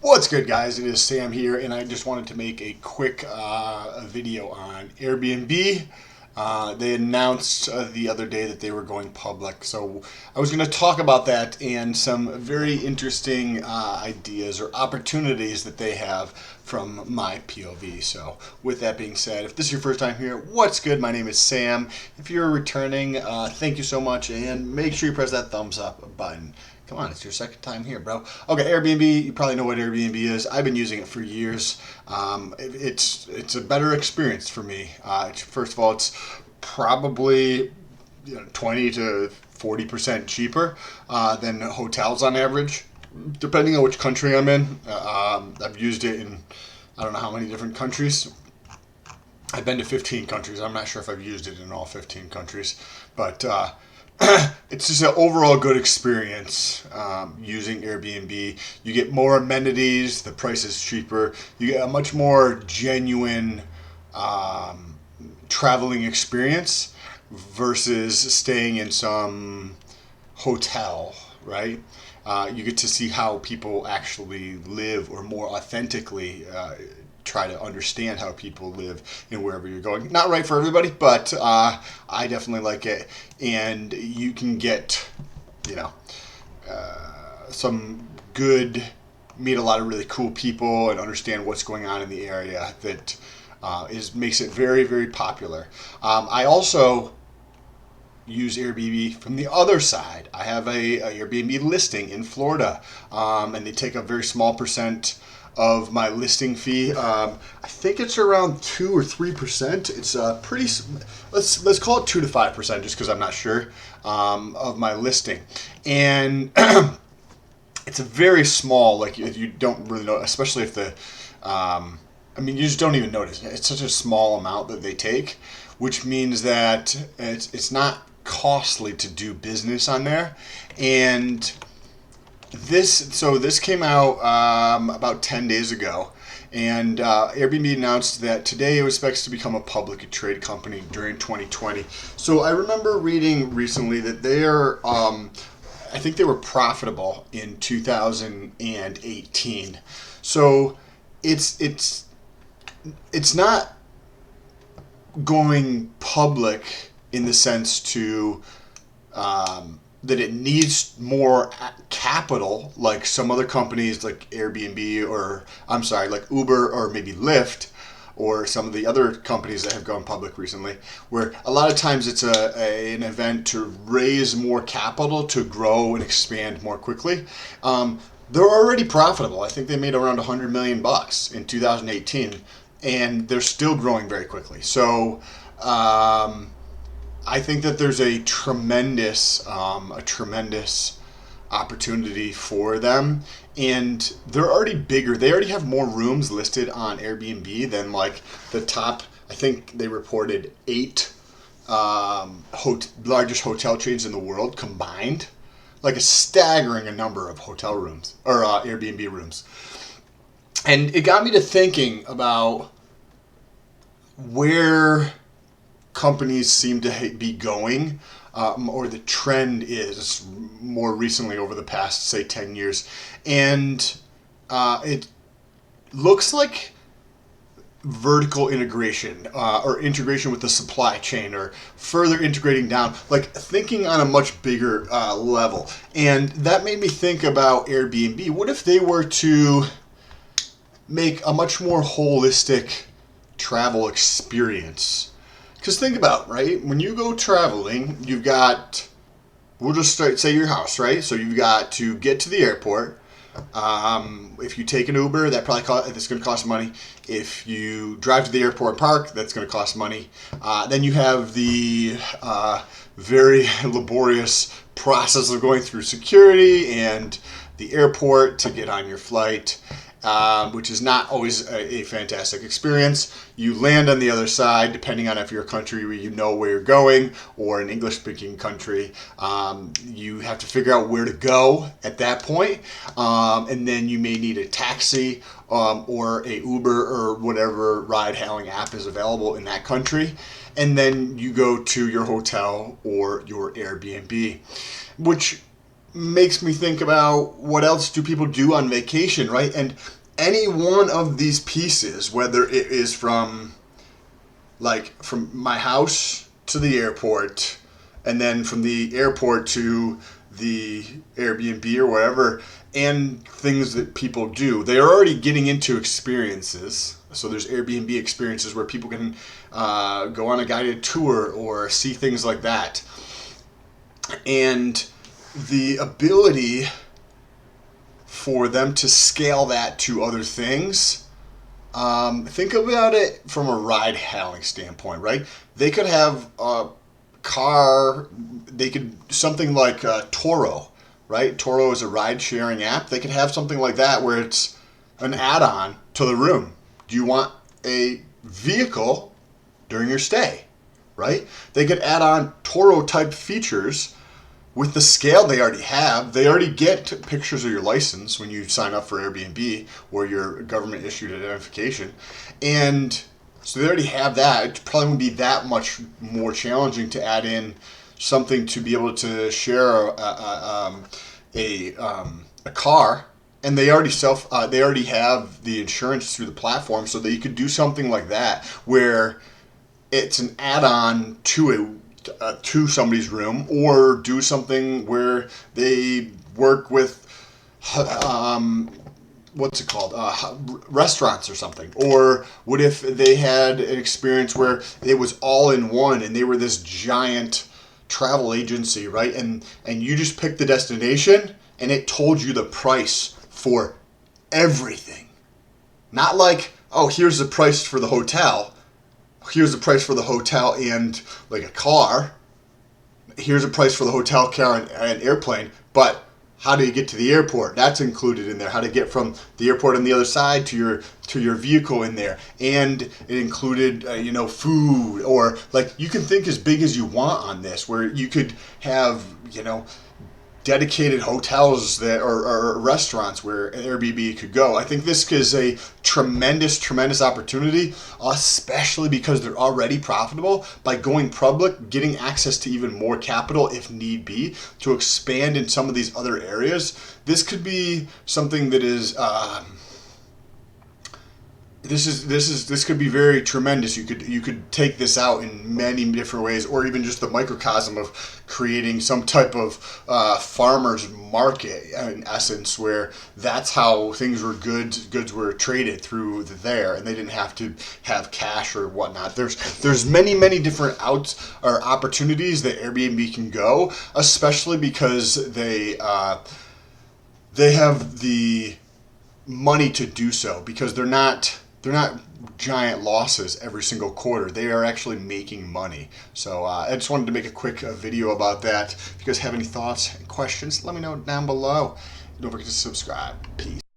What's good, guys? It is Sam here, and I just wanted to make a quick video on Airbnb. They announced the other day that they were going public, so I was going to talk about that and some very interesting ideas or opportunities that they have from my POV. So, with that being said, if this is your first time here, what's good? My name is Sam. If you're returning, thank you so much, and make sure you press that thumbs up button. Come on, it's your second time here, bro. Okay, Airbnb. You probably know what Airbnb is. I've been using it for years. It's a better experience for me. First of all, it's probably 20 to 40% cheaper than hotels on average, depending on which country I'm in. I've used it in I don't know how many different countries. I've been to 15 countries. I'm not sure if I've used it in all 15 countries, but it's just an overall good experience using Airbnb. You get more amenities, the price is cheaper, you get a much more genuine traveling experience versus staying in some hotel, right? You get to see how people actually live, or more authentically try to understand how people live in wherever you're going. Not right for everybody, but I definitely like it. And you can get, you know, some good, meet a lot of really cool people and understand what's going on in the area that makes it very, very popular. I also use Airbnb from the other side. I have a Airbnb listing in Florida, and they take a very small percent of my listing fee. I think it's around 2 or 3%. It's pretty. Let's call it 2 to 5%, just because I'm not sure of my listing, and it's a very small. Like you don't really know, especially if the. You just don't even notice. It's such a small amount that they take, which means that it's not costly to do business on there, and this came out about 10 days ago, and Airbnb announced that today it was expected to become a publicly traded company during 2020. So I remember reading recently that I think they were profitable in 2018. So it's not going public in the sense to that it needs more capital, like some other companies like Airbnb, or I'm sorry, like Uber, or maybe Lyft, or some of the other companies that have gone public recently, where a lot of times it's an event to raise more capital to grow and expand more quickly. They're already profitable. I think they made around $100 million in 2018, and they're still growing very quickly. So I think that there's a tremendous opportunity for them, and they're already bigger. They already have more rooms listed on Airbnb than like the top. I think they reported 8 largest hotel chains in the world combined, like a staggering number of hotel rooms or Airbnb rooms, and it got me to thinking about where companies seem to be going, or the trend is more recently over the past, say, 10 years. And it looks like vertical integration, or integration with the supply chain, or further integrating down, like thinking on a much bigger level. And that made me think about Airbnb. What if they were to make a much more holistic travel experience? Because think about it, right? When you go traveling, you've got, we'll just say your house, right? So you've got to get to the airport. If you take an Uber, that's going to cost money. If you drive to the airport and park, that's going to cost money. Then you have the very laborious process of going through security and the airport to get on your flight. Which is not always a fantastic experience. You land on the other side, depending on if you're a country where you know where you're going, or an English-speaking country. You have to figure out where to go at that point, and then you may need a taxi or a Uber or whatever ride-hailing app is available in that country, and then you go to your hotel or your Airbnb, which makes me think about what else do people do on vacation, right? And any one of these pieces, whether it is from my house to the airport, and then from the airport to the Airbnb or wherever, and things that people do, they are already getting into experiences. So there's Airbnb experiences where people can go on a guided tour or see things like that. And the ability for them to scale that to other things. Think about it from a ride hailing standpoint, right? They could have a car, they could, something like Toro, right? Toro is a ride sharing app. They could have something like that where it's an add on to the room. Do you want a vehicle during your stay, right? They could add on Toro type features with the scale they already have. They already get pictures of your license when you sign up for Airbnb or your government issued identification. And so they already have that. It probably wouldn't be that much more challenging to add in something to be able to share a car. And they already have the insurance through the platform, so that you could do something like that where it's an add-on to somebody's room, or do something where they work with what's it called, restaurants or something. Or what if they had an experience where it was all in one and they were this giant travel agency, right? And you just picked the destination and it told you the price for everything. Not like, oh, here's the price for the hotel. Here's the price for the hotel and like a car. Here's a price for the hotel, car, and airplane. But how do you get to the airport? That's included in there. How to get from the airport on the other side to your vehicle in there. And it included food, or like, you can think as big as you want on this, where you could have dedicated hotels that or restaurants where Airbnb could go. I think this is a tremendous opportunity, especially because they're already profitable. By going public, getting access to even more capital if need be to expand in some of these other areas. This could be something that is this could be very tremendous. You could take this out in many different ways, or even just the microcosm of creating some type of farmers market in essence, where that's how things were goods were traded through there, and they didn't have to have cash or whatnot. There's many different outs or opportunities that Airbnb can go, especially because they have the money to do so, because they're not giant losses every single quarter. They are actually making money. So I just wanted to make a quick video about that. If you guys have any thoughts and questions, let me know down below. Don't forget to subscribe. Peace.